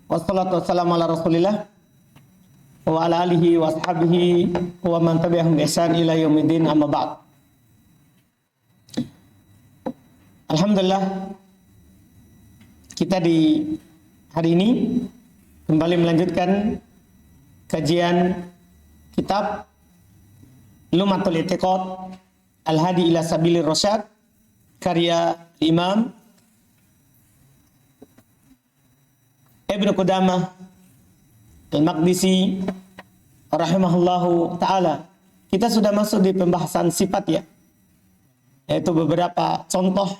Wassalatu wassalamu ala Rasulillah wa ala alihi wa ashabihi wa man tabi'ahum bi ihsan ila yaumiddin, amma ba'd. Alhamdulillah, kita di hari ini kembali melanjutkan kajian kitab Lum'atul I'tiqad Al-Hadi ila Sabilir Rasyad karya Imam Ibnu Qudamah Al-Maqdisi rahimahullahu ta'ala. Kita sudah masuk di pembahasan sifat ya, yaitu beberapa contoh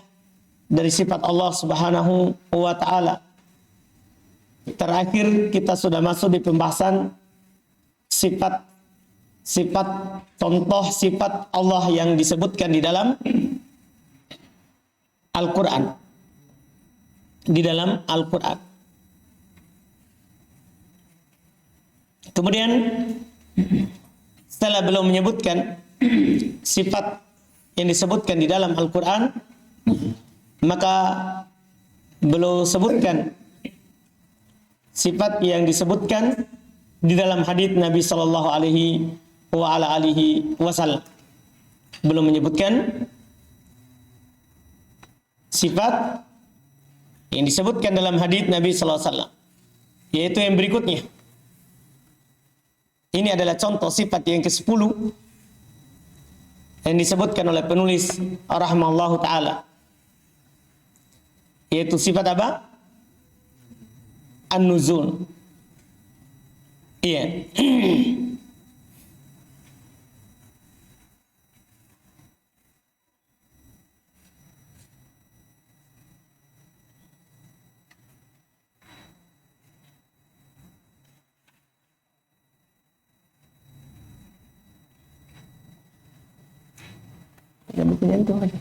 dari sifat Allah subhanahu wa ta'ala. Terakhir kita sudah masuk di pembahasan sifat contoh sifat Allah yang disebutkan di dalam Al-Quran. Di dalam Al-Quran. Kemudian setelah beliau menyebutkan sifat yang disebutkan di dalam Al-Quran, maka beliau sebutkan sifat yang disebutkan di dalam hadits Nabi Sallallahu Alaihi Wasallam. Beliau menyebutkan sifat yang disebutkan dalam hadits Nabi Sallallahu Alaihi Wasallam, yaitu yang berikutnya. Ini adalah contoh sifat yang ke-10 yang disebutkan oleh penulis rahimahullahu ta'ala, yaitu sifat apa? An-nuzul. Iya. Itu aja.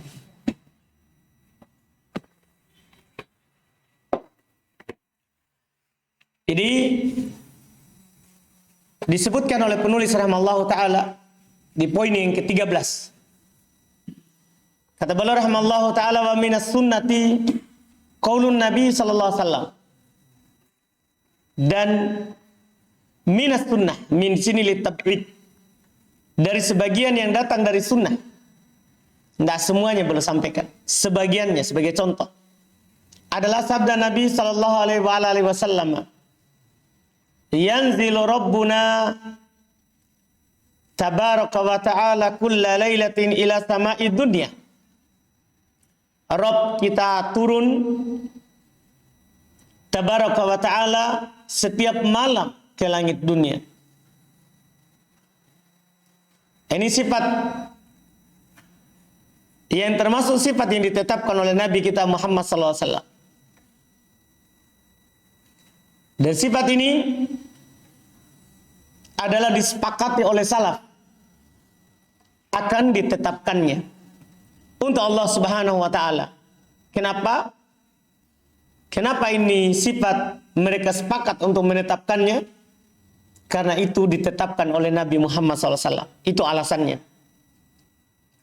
Jadi disebutkan oleh penulis rahimallahu taala di poin yang ke-13. Kata beliau rahimallahu taala, wa minas sunnati qaulun Nabi sallallahu alaihi wasallam. Dan minas sunnah, min sini litab'id, dari sebagian yang datang dari sunnah. Tidak semuanya belum sampaikan, sebagiannya sebagai contoh adalah sabda Nabi sallallahu alaihi wasallam, yanzilu rabbuna tabaraka wa ta'ala kulla lailatin ila sama'i dunya. Rabb kita turun tabaraka wa ta'ala setiap malam ke langit dunia. Ini sifat yang termasuk sifat yang ditetapkan oleh Nabi kita Muhammad SAW. Dan sifat ini adalah disepakati oleh salaf akan ditetapkannya untuk Allah Subhanahu wa taala. Kenapa? Kenapa ini sifat mereka sepakat untuk menetapkannya? Karena itu ditetapkan oleh Nabi Muhammad SAW. Itu alasannya.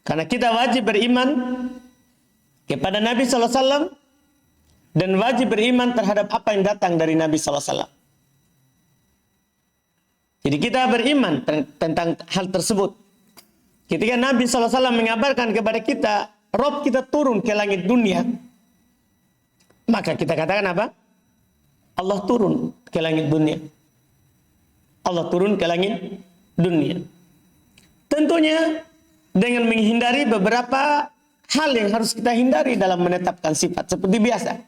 Karena kita wajib beriman kepada Nabi SAW dan wajib beriman terhadap apa yang datang dari Nabi SAW. Jadi kita beriman tentang hal tersebut. Ketika Nabi SAW mengabarkan kepada kita, Rob kita turun ke langit dunia, maka kita katakan apa? Allah turun ke langit dunia. Allah turun ke langit dunia. Tentunya dengan menghindari beberapa hal yang harus kita hindari dalam menetapkan sifat. Seperti biasa,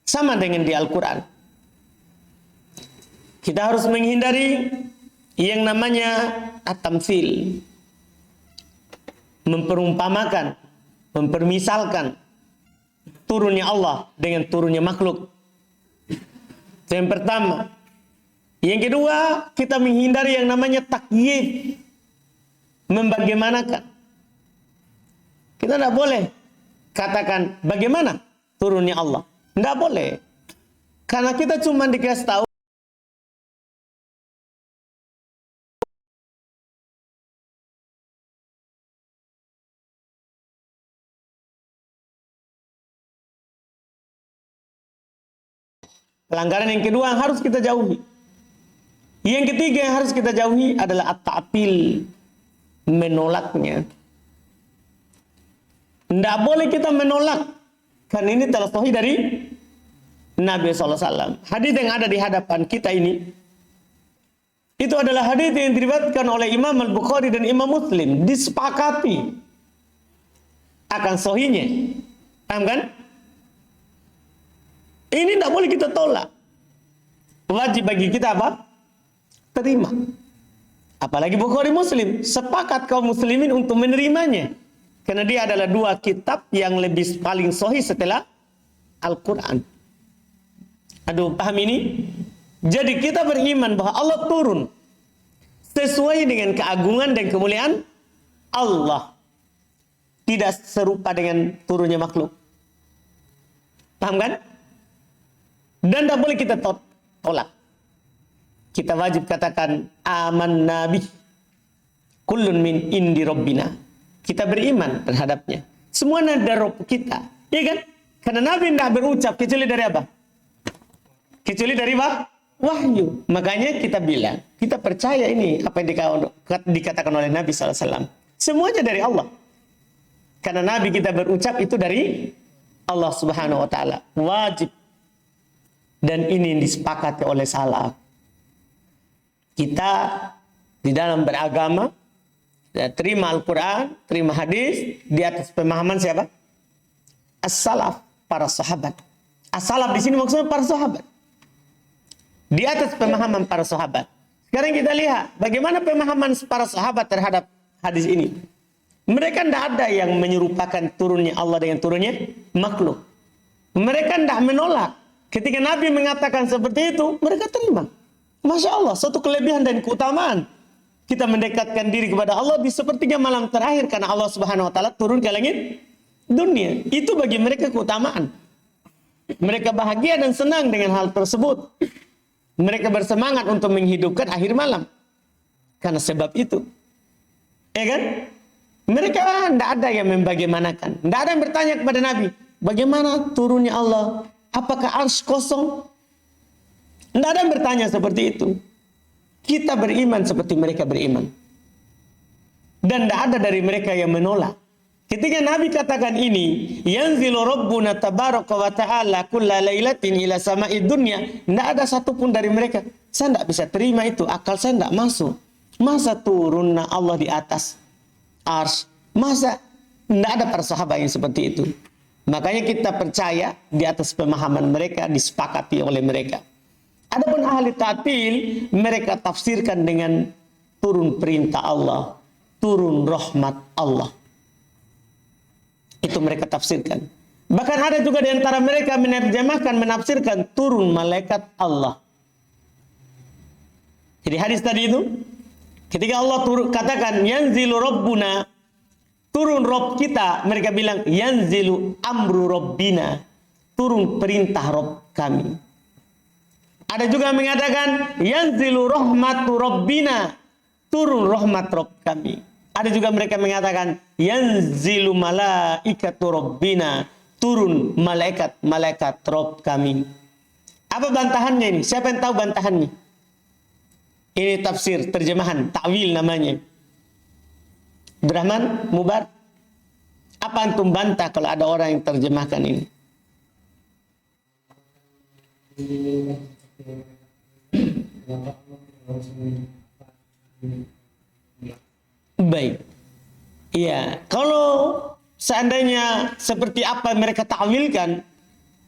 sama dengan di Al-Quran, kita harus menghindari yang namanya at-tamtsil, memperumpamakan, mempermisalkan turunnya Allah dengan turunnya makhluk. Itu yang pertama. Yang kedua, kita menghindari yang namanya takyif, membagaimanakan. Kita tidak boleh katakan bagaimana turunnya Allah. Tidak boleh. Karena kita cuma dikasih tahu Pelanggaran yang kedua yang harus kita jauhi. Yang ketiga yang harus kita jauhi adalah at-ta'til, menolaknya. Tidak boleh kita menolak, karena ini telah sahih dari Nabi SAW. Hadis yang ada di hadapan kita ini, itu adalah hadis yang diriwayatkan oleh Imam Al-Bukhari dan Imam Muslim, disepakati akan sahihnya. Paham kan? Ini tidak boleh kita tolak. Wajib bagi kita apa? Terima. Apalagi Bukhari Muslim, sepakat kaum muslimin untuk menerimanya. Karena dia adalah dua kitab yang lebih paling sahih setelah Al-Quran. Aduh, paham ini? Jadi kita beriman bahwa Allah turun sesuai dengan keagungan dan kemuliaan Allah. Tidak serupa dengan turunnya makhluk. Paham kan? Dan tidak boleh kita tolak. Kita wajib katakan aman nabi kullun min indi rabbina. Kita beriman terhadapnya. Semua dari Rabb kita. Ya kan? Karena Nabi tidak berucap kecuali dari apa? Kecuali dari wahyu. Makanya kita bilang, kita percaya ini apa yang dikatakan oleh Nabi SAW. Semuanya dari Allah. Karena Nabi kita berucap itu dari Allah Subhanahu wa Ta'ala. Wajib. Dan ini disepakati oleh salaf. Kita di dalam beragama, terima Al-Quran, terima hadis di atas pemahaman siapa? As-salaf, para sahabat. As-salaf di sini maksudnya para sahabat. Di atas pemahaman para sahabat. Sekarang kita lihat bagaimana pemahaman para sahabat terhadap hadis ini. Mereka tidak ada yang menyerupakan turunnya Allah dengan turunnya makhluk. Mereka tidak menolak. Ketika Nabi mengatakan seperti itu, mereka terima. Masya Allah, suatu kelebihan dan keutamaan. Kita mendekatkan diri kepada Allah di sepertiga malam terakhir karena Allah Subhanahu wa Ta'ala turun ke langit dunia. Itu bagi mereka keutamaan. Mereka bahagia dan senang dengan hal tersebut. Mereka bersemangat untuk menghidupkan akhir malam. Karena sebab itu. Ya kan? Mereka tidak ada yang membagaimanakan. Tidak ada yang bertanya kepada Nabi, bagaimana turunnya Allah? Apakah arsy kosong? Tidak ada yang bertanya seperti itu. Kita beriman seperti mereka beriman. Dan tidak ada dari mereka yang menolak. Ketika Nabi katakan ini, yanzilu rabbuna tabaraka wa ta'ala kulla lailatin ila sama'id dunya, tidak ada satupun dari mereka. Saya tidak bisa terima itu, akal saya tidak masuk. Masa turunnya Allah di atas arsy? Masa tidak ada para sahabat yang seperti itu? Makanya kita percaya di atas pemahaman mereka, disepakati oleh mereka. Adapun ahli ta'til, mereka tafsirkan dengan turun perintah Allah, turun rahmat Allah. Itu mereka tafsirkan. Bahkan ada juga di antara mereka menerjemahkan, menafsirkan turun malaikat Allah. Jadi hadis tadi itu, ketika Allah katakan yanzilu rabbuna, turun Rabb kita, mereka bilang yanzilu amru rabbina, turun perintah Rabb kami. Ada juga mengatakan yanzilu rahmatu rabbina, turun rahmat Rabb kami. Ada juga mereka mengatakan yanzilu malaikatu rabbina, turun malaikat Rabb kami. Apa bantahannya ini? Siapa yang tahu bantahannya? Ini tafsir, terjemahan, ta'wil namanya. Abdurrahman Mubar, apa antum bantah kalau ada orang yang terjemahkan ini? Baik. Iya, kalau seandainya seperti apa mereka takwilkan,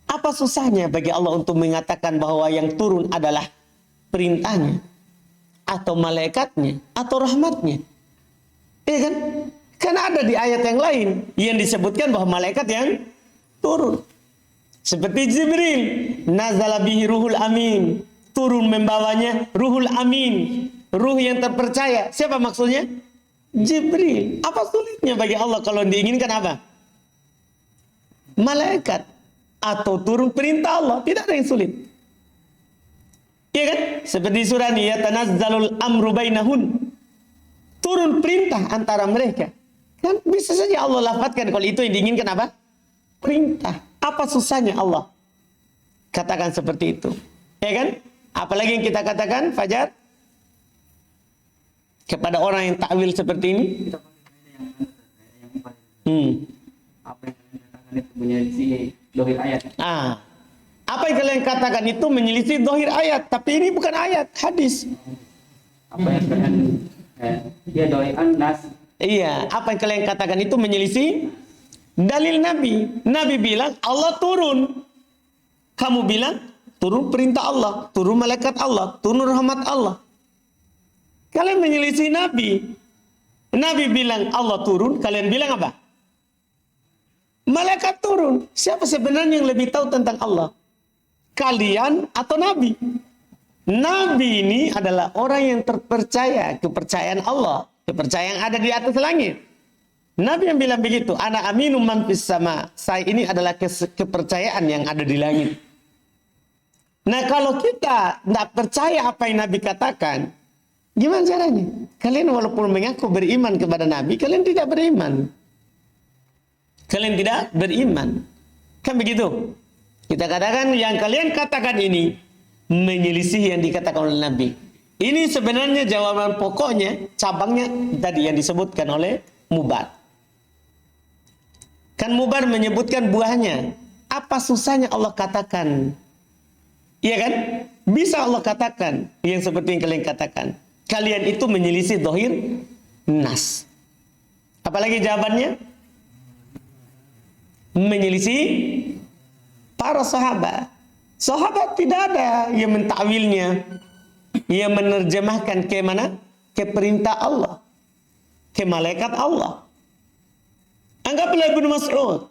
apa susahnya bagi Allah untuk mengatakan bahwa yang turun adalah perintahnya, atau malaikatnya, atau rahmatnya? Iya kan? Karena ada di ayat yang lain yang disebutkan bahwa malaikat yang turun. Seperti Jibril, nazala bihi ruhul amin, turun membawanya ruhul amin, ruh yang terpercaya. Siapa maksudnya? Jibril. Apa sulitnya bagi Allah kalau diinginkan apa? Malaikat atau turun perintah Allah, tidak ada yang sulit. Iya kan? Seperti surah ini, ya tanazzalul amru bainahun, turun perintah antara mereka. Kan bisa saja Allah lafadzkan kalau itu yang diinginkan apa? Perintah. Apa susahnya Allah katakan seperti itu? Ya kan? Apalagi yang kita katakan, Fajar? Kepada orang yang takwil seperti ini. Apa yang kalian katakan itu menyelisih dohir ayat. Apa yang kalian katakan itu menyelisih dohir ayat, tapi ini bukan ayat, hadis. Apa yang kalian dia doian nas. Iya, apa yang kalian katakan itu menyelisih dalil Nabi. Nabi bilang Allah turun. Kamu bilang turun perintah Allah, turun malaikat Allah, turun rahmat Allah. Kalian menyelisih Nabi. Nabi bilang Allah turun, kalian bilang apa? Malaikat turun. Siapa sebenarnya yang lebih tahu tentang Allah? Kalian atau Nabi? Nabi ini adalah orang yang terpercaya, kepercayaan Allah, kepercayaan yang ada di atas langit. Nabi yang bilang begitu, ana aminu man fis sama. Saya ini adalah kepercayaan yang ada di langit. Nah, kalau kita tidak percaya apa yang Nabi katakan, gimana caranya? Kalian walaupun mengaku beriman kepada Nabi, kalian tidak beriman. Kalian tidak beriman. Kan begitu? Kita katakan yang kalian katakan ini menyelisih yang dikatakan oleh Nabi. Ini sebenarnya jawaban pokoknya, cabangnya tadi yang disebutkan oleh Mubar. Kan Mubar menyebutkan buahnya. Apa susahnya Allah katakan? Iya kan? Bisa Allah katakan yang seperti yang kalian katakan. Kalian itu menyelisih dohir nas. Apalagi jawabannya? Menyelisih para sahabat. Sahabat tidak ada yang mentakwilnya, yang menerjemahkan ke mana? Ke perintah Allah, ke malaikat Allah. Anggaplah Ibnu Mas'ud,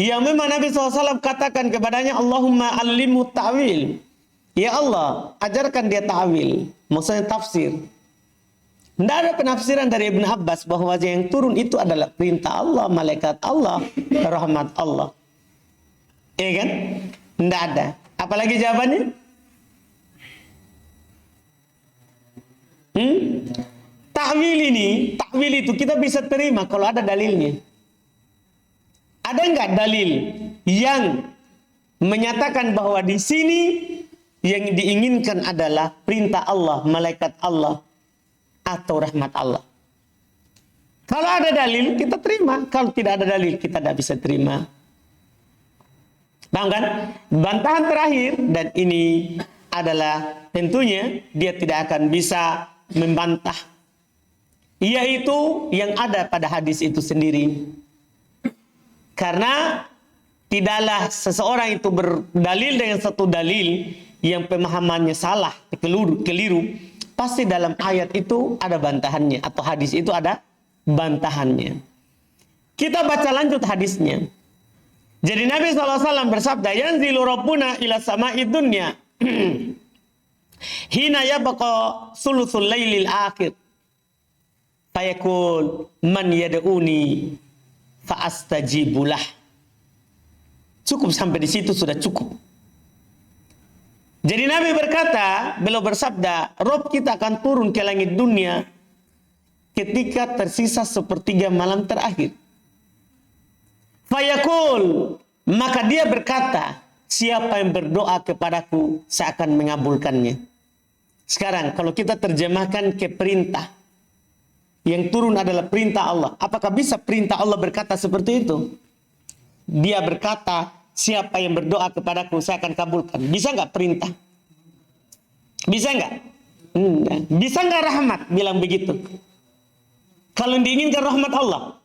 yang memang Nabi SAW katakan kepadanya, Allahumma allimhu ta'wil. Ya Allah, ajarkan dia ta'wil, maksudnya tafsir. Tidak ada penafsiran dari Ibn Abbas bahwa yang turun itu adalah perintah Allah, malaikat Allah, rahmat Allah. Iya kan? Tidak ada. Apalagi jawabannya? Takwil itu kita bisa terima kalau ada dalilnya. Ada enggak dalil yang menyatakan bahwa di sini yang diinginkan adalah perintah Allah, malaikat Allah, atau rahmat Allah? Kalau ada dalil, kita terima. Kalau tidak ada dalil, kita tidak bisa terima. Paham kan? Bantahan terakhir, dan ini adalah tentunya dia tidak akan bisa membantah, yaitu yang ada pada hadis itu sendiri. Karena tidaklah seseorang itu berdalil dengan satu dalil yang pemahamannya salah, keliru. Pasti dalam ayat itu ada bantahannya, atau hadis itu ada bantahannya. Kita baca lanjut hadisnya. Jadi Nabi SAW bersabda, yanzilu rabbuna ila sama'i dunya hina yabqa sulusul lailil akhir fayaqul man yad'uni fa'astajibulah. Cukup sampai di situ, sudah cukup. Jadi Nabi berkata, beliau bersabda, Rob kita akan turun ke langit dunia ketika tersisa sepertiga malam terakhir. Fayaqul, maka dia berkata, siapa yang berdoa kepadaku, saya akan mengabulkannya. Sekarang kalau kita terjemahkan ke perintah, yang turun adalah perintah Allah. Apakah bisa perintah Allah berkata seperti itu? Dia berkata, siapa yang berdoa kepadaku, saya akan kabulkan. Bisa nggak perintah? Bisa nggak? Enggak. Bisa nggak rahmat bilang begitu? Kalau diinginkan rahmat Allah,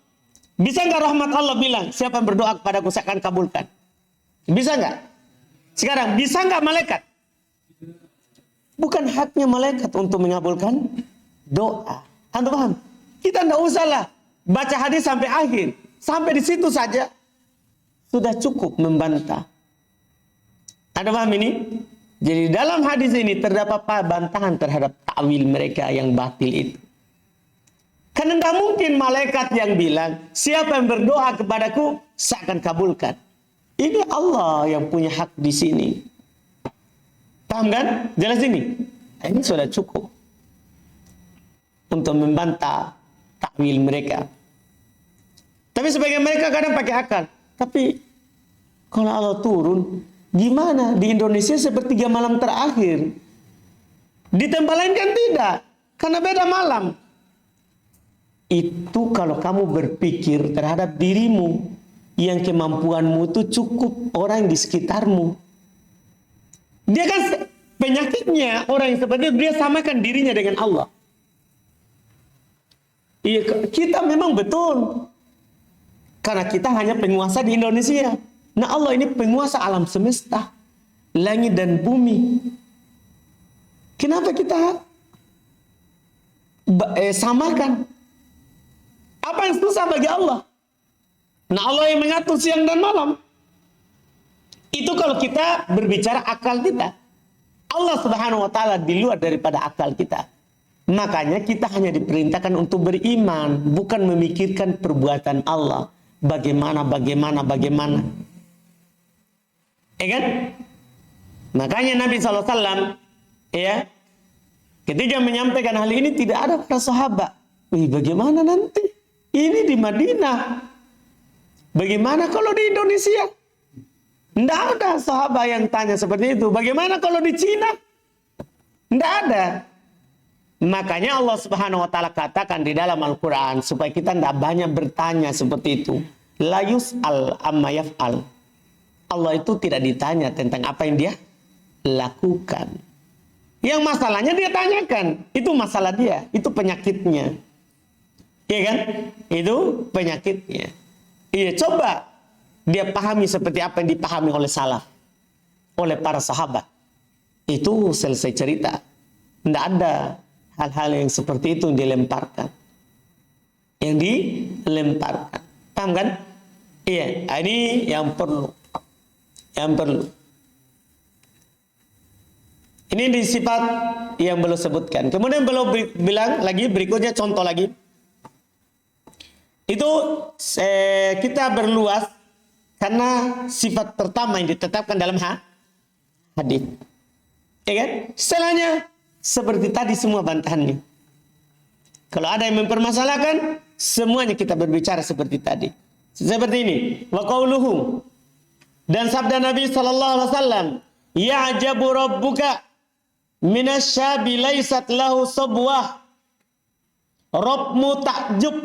bisa nggak rahmat Allah bilang, siapa yang berdoa kepadaku, saya akan kabulkan? Bisa nggak? Sekarang, bisa nggak malaikat? Bukan haknya malaikat untuk mengabulkan doa. Anda paham? Kita tidak usahlah baca hadis sampai akhir. Sampai di situ saja sudah cukup membantah. Anda paham ini? Jadi dalam hadis ini terdapat bantahan terhadap takwil mereka yang batil itu. Karena tidak mungkin malaikat yang bilang, siapa yang berdoa kepadaku, saya akan kabulkan. Ini Allah yang punya hak di sini. Paham kan? Jelas ini? Ini sudah cukup untuk membantah takwil mereka. Tapi sebagian mereka kadang pakai akal. Tapi kalau Allah turun, Gimana? Di Indonesia sepertiga malam terakhir. Di tempat lain kan tidak. Karena beda malam. Itu kalau kamu berpikir terhadap dirimu, yang kemampuanmu itu cukup orang di sekitarmu. Dia kan penyakitnya orang yang seperti itu, dia samakan dirinya dengan Allah. Iya, kita memang betul. Karena kita hanya penguasa di Indonesia. Nah, Allah ini penguasa alam semesta, langit dan bumi. Kenapa kita samakan? Apa yang susah bagi Allah? Nah, Allah yang mengatur siang dan malam. Itu kalau kita berbicara akal kita. Allah Subhanahu wa taala di luar daripada akal kita. Makanya kita hanya diperintahkan untuk beriman, bukan memikirkan perbuatan Allah. Bagaimana. Ya kan? Makanya Nabi SAW, ya, ketika menyampaikan hal ini tidak ada para sahabat. Wih, bagaimana nanti? Ini di Madinah. Bagaimana kalau di Indonesia? Tidak ada sahabat yang tanya seperti itu. Bagaimana kalau di Cina? Tidak ada. Makanya Allah Subhanahu wa taala katakan di dalam Al-Qur'an supaya kita tidak banyak bertanya seperti itu. La yus'al amma yaf'al. Allah itu tidak ditanya tentang apa yang dia lakukan. Yang masalahnya dia tanyakan. Itu masalah dia, itu penyakitnya. Iya kan? Itu penyakitnya. Iya, coba dia pahami seperti apa yang dipahami oleh salaf, oleh para sahabat. Itu selesai cerita. Tidak ada hal-hal yang seperti itu yang dilemparkan. Yang dilemparkan. Paham kan? Iya, ini yang perlu. Yang perlu. Ini di sifat yang belum sebutkan. Kemudian belum bilang lagi, berikutnya contoh lagi. Itu kita berluas karena sifat pertama yang ditetapkan dalam hadis. Ya kan? Setelahnya seperti tadi semua bantahannya. Kalau ada yang mempermasalahkan, semuanya kita berbicara seperti tadi. Seperti ini. Wa qauluhu, dan sabda Nabi sallallahu alaihi wasallam, ya'jabu rabbuka minasyabi laysat lahu sabwah. Rabbmu takjub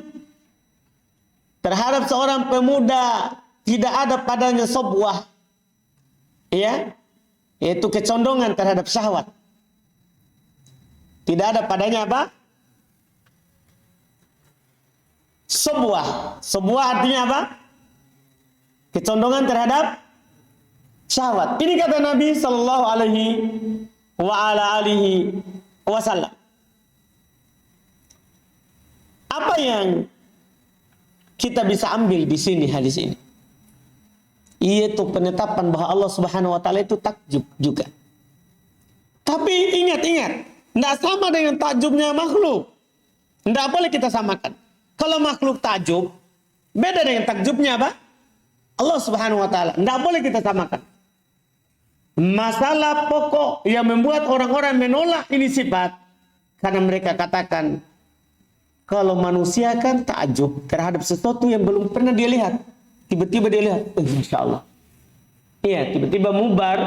terhadap seorang pemuda, tidak ada padanya sabwah. Ya, yaitu kecondongan terhadap syahwat. Tidak ada padanya apa? Sabwah. Sabwah artinya apa? Kecondongan terhadap syahwat. Ini kata Nabi sallallahu alaihi wasallam. Apa yang kita bisa ambil di sini hadis ini? Yaitu penetapan bahwa Allah Subhanahu wa taala itu takjub juga. Tapi ingat, tidak sama dengan takjubnya makhluk. Tidak boleh kita samakan. Kalau makhluk takjub, beda dengan takjubnya apa? Allah Subhanahu wa taala. Tidak boleh kita samakan. Masalah pokok yang membuat orang-orang menolak ini sifat, karena mereka katakan kalau manusia kan takjub terhadap sesuatu yang belum pernah dia lihat. Tiba-tiba dia lihat, Masya Allah. Iya, tiba-tiba Mubar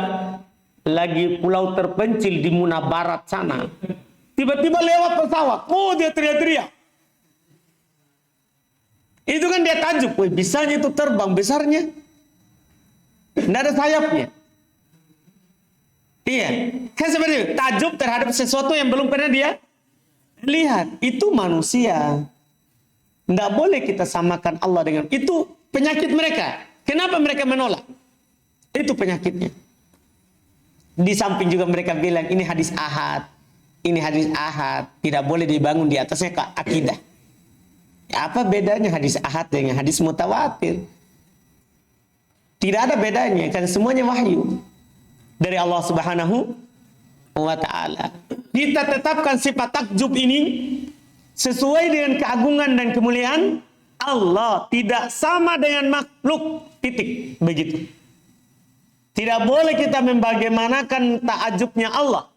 lagi pulau terpencil di Muna Barat sana. Tiba-tiba lewat pesawat. Oh, dia teriak-teriak. Itu kan dia takjub. Wih, bisanya itu terbang besarnya. Tidak ada sayapnya. Iya, kan seperti itu. Takjub terhadap sesuatu yang belum pernah dia lihat. Itu manusia. Tidak boleh kita samakan Allah dengan itu. Penyakit mereka. Kenapa mereka menolak? Itu penyakitnya. Di samping juga mereka bilang ini hadis ahad. Ini hadis ahad. Tidak boleh dibangun di atasnya ke akidah. Apa bedanya hadis ahad dengan hadis mutawatir? Tidak ada bedanya. Kan semuanya wahyu dari Allah Subhanahu wa ta'ala. Kita tetapkan sifat takjub ini sesuai dengan keagungan dan kemuliaan Allah, tidak sama dengan makhluk, titik, begitu. Tidak boleh kita membagaimanakan takjubnya Allah.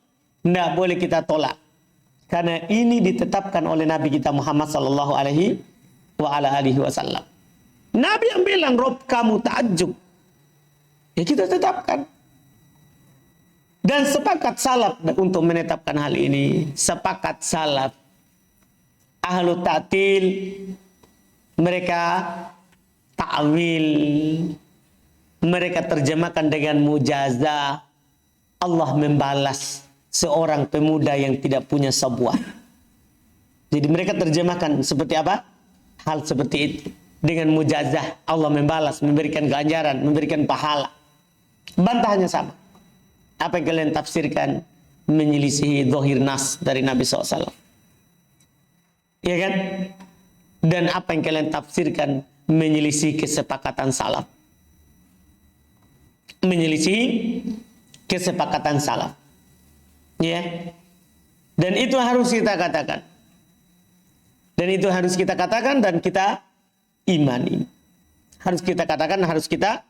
Tidak boleh kita tolak. Karena ini ditetapkan oleh Nabi kita Muhammad sallallahu alaihi wasallam. Nabi yang bilang, Rob kamu takjub. Ya kita tetapkan. Dan sepakat salaf untuk menetapkan hal ini. Sepakat salaf. Ahlu ta'til, mereka ta'wil, mereka terjemahkan dengan mujazah. Allah membalas seorang pemuda yang tidak punya sebuah. Jadi mereka terjemahkan seperti apa? Hal seperti itu. Dengan mujazah, Allah membalas, memberikan ganjaran, memberikan pahala. Bantahannya sama. Apa yang kalian tafsirkan menyelisihi zahir nas dari Nabi SAW. Iya kan? Dan apa yang kalian tafsirkan menyelisihi kesepakatan salaf. Menyelisihi kesepakatan salaf. Ya. Dan itu harus kita katakan. Dan itu harus kita katakan dan kita imani. Harus kita katakan, harus kita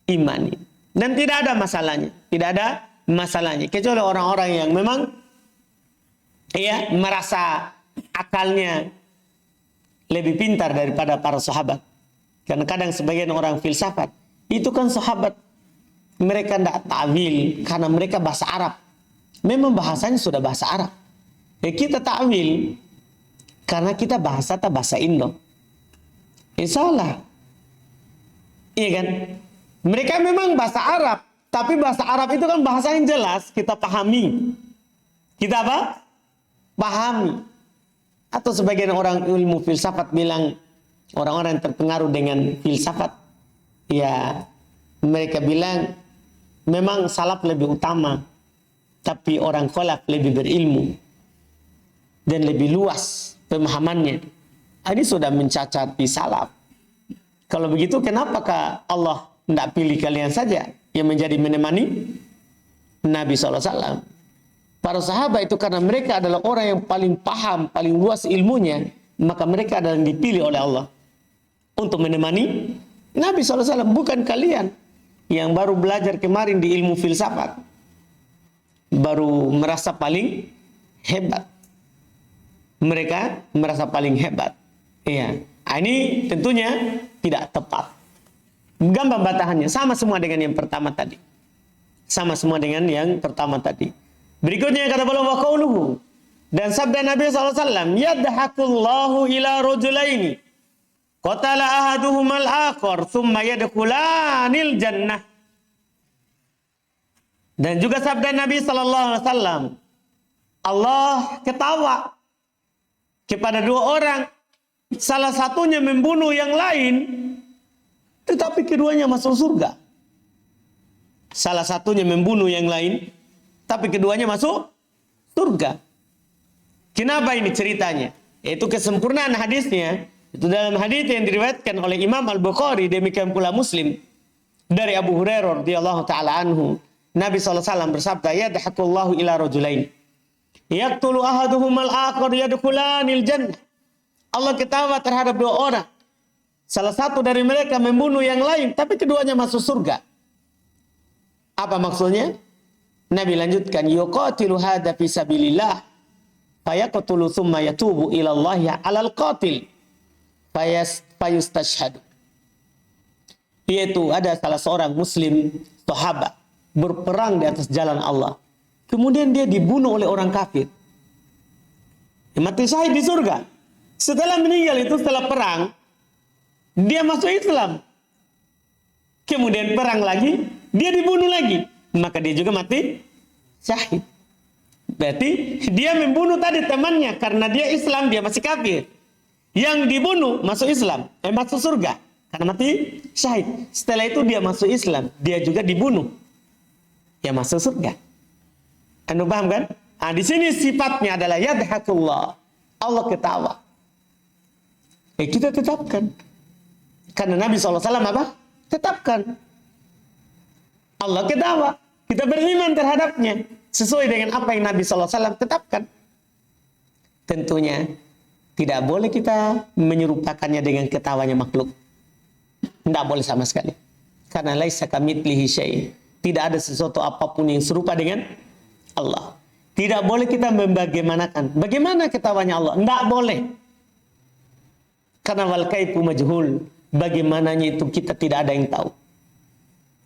imani. Dan tidak ada masalahnya. Tidak ada masalahnya. Kecuali orang-orang yang memang ya merasa akalnya lebih pintar daripada para sahabat. Karena kadang sebagian orang filsafat. Itu kan sahabat. Mereka tidak ta'wil. Karena mereka bahasa Arab. Memang bahasanya sudah bahasa Arab. Ya kita ta'wil. Karena kita bahasa tak bahasa Indo. Salah. Iya kan? Mereka memang bahasa Arab, tapi bahasa Arab itu kan bahasa yang jelas, kita pahami. Kita apa? Pahami. Atau sebagian orang ilmu filsafat bilang, orang-orang yang terpengaruh dengan filsafat, ya mereka bilang, memang salaf lebih utama, tapi orang khalaf lebih berilmu, dan lebih luas pemahamannya. Ini sudah mencacati salaf. Kalau begitu, kenapakah Allah tidak pilih kalian saja yang menjadi menemani Nabi SAW? Para sahabat itu karena mereka adalah orang yang paling paham, paling luas ilmunya, maka mereka adalah yang dipilih oleh Allah untuk menemani Nabi SAW. Bukan kalian yang baru belajar kemarin di ilmu filsafat, baru merasa paling hebat. Mereka merasa paling hebat. Iya. Ini tentunya tidak tepat. Gambar bantahannya sama semua dengan yang pertama tadi. Sama semua dengan yang pertama tadi. Berikutnya kata beliau wa qauluhu, dan sabda Nabi SAW, yadhakullahu ila rajulaini qatala ahaduhumal akhar thumma yadkhulanil jannah. Dan juga sabda Nabi SAW, Allah ketawa kepada dua orang, salah satunya membunuh yang lain, tetapi keduanya masuk surga. Salah satunya membunuh yang lain, tapi keduanya masuk surga. Kenapa ini ceritanya? Yaitu kesempurnaan hadisnya. Itu dalam hadis yang diriwayatkan oleh Imam Al-Bukhari, demikian pula Muslim, dari Abu Hurairah radhiyallahu taala anhu. Nabi SAW bersabda, yadhakullahu ila rajulain yaqtulu ahaduhumal akhar yadkhulanil jannah. Allah ketawa terhadap dua orang. Salah satu dari mereka membunuh yang lain, tapi keduanya masuk surga. Apa maksudnya? Nabi lanjutkan, yuqatilu hadza fi sabilillah fayaqtulu thumma yatubu ila Allah 'alal qatil fayustashhadu. Yaitu ada salah seorang muslim sahabat berperang di atas jalan Allah. Kemudian dia dibunuh oleh orang kafir. Mati syahid di surga. Setelah meninggal itu, setelah perang, dia masuk Islam. Kemudian perang lagi, dia dibunuh lagi. Maka dia juga mati syahid. Berarti dia membunuh tadi temannya karena dia Islam, dia masih kafir. Yang dibunuh masuk Islam, masuk surga karena mati syahid. Setelah itu dia masuk Islam, dia juga dibunuh, ya masuk surga. Anda paham kan? Nah, di sini sifatnya adalah yadhakullah, Allah ketawa. Kita tetapkan. Karena Nabi SAW apa? Tetapkan. Allah ketawa. Kita beriman terhadapnya. Sesuai dengan apa yang Nabi SAW tetapkan. Tentunya tidak boleh kita menyerupakannya dengan ketawanya makhluk. Tidak boleh sama sekali. Karena laisa kamitslihi syai'. Tidak ada sesuatu apapun yang serupa dengan Allah. Tidak boleh kita membagaimanakan. Bagaimana ketawanya Allah? Tidak boleh. Karena wal kaifu majhul. Bagaimananya itu kita tidak ada yang tahu.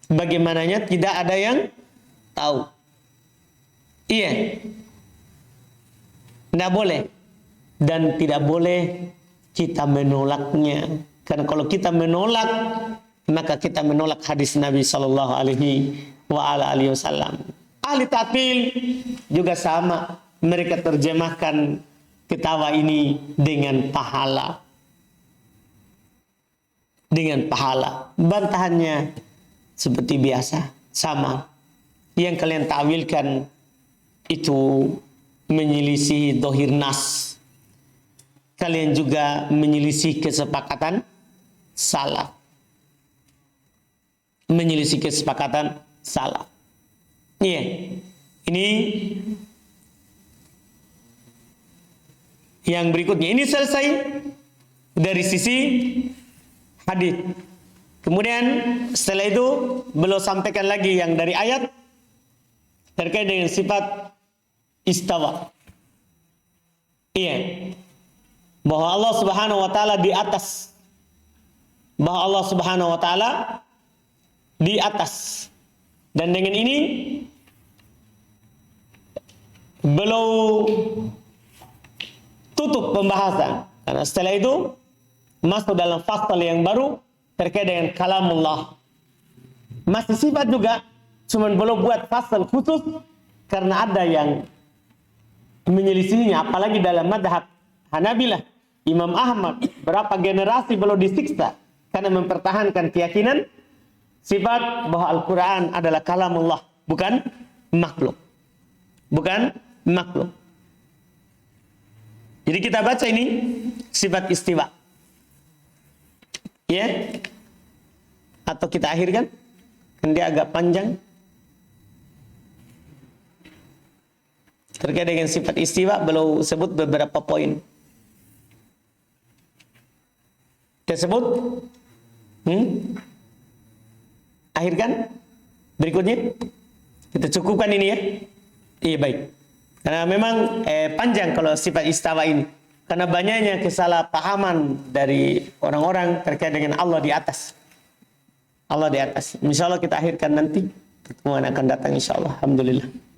Bagaimananya tidak ada yang tahu. Iya. Tidak boleh. Dan tidak boleh kita menolaknya. Karena kalau kita menolak, maka kita menolak hadis Nabi Sallallahu Alaihi Wasallam. Ahli takwil juga sama. Mereka terjemahkan ketawa ini dengan pahala. Dengan pahala. Bantahannya seperti biasa. Sama. Yang kalian takwilkan itu menyelisih dohir nas. Kalian juga menyelisih kesepakatan salah. Menyelisih kesepakatan salah. Iya. Ini yang berikutnya. Ini selesai dari sisi hadis. Kemudian setelah itu beliau sampaikan lagi yang dari ayat terkait dengan sifat istawa. Iya. Bahwa Allah Subhanahu wa taala di atas. Bahwa Allah Subhanahu wa taala di atas. Dan dengan ini beliau tutup pembahasan. Karena setelah itu masuk dalam fasal yang baru terkait dengan kalamullah. Masih sifat juga, cuman belum buat fasal khusus karena ada yang menyelisihinya, apalagi dalam madhab Hanabilah, Imam Ahmad, berapa generasi belum disiksa karena mempertahankan keyakinan sifat bahwa Al-Quran adalah kalamullah, bukan makhluk. Bukan makhluk. Jadi kita baca ini sifat istiwa. Ya. Atau kita akhirkan. Kan dia agak panjang. Terkait dengan sifat istiwa belum sebut beberapa poin. Kita sebut akhirkan berikutnya. Kita cukupkan ini ya. Iya baik. Karena memang panjang kalau sifat istawa ini. Karena banyaknya kesalahpahaman dari orang-orang terkait dengan Allah di atas. Allah di atas. Insya Allah kita akhirkan nanti. Pertemuan akan datang insya Allah. Alhamdulillah.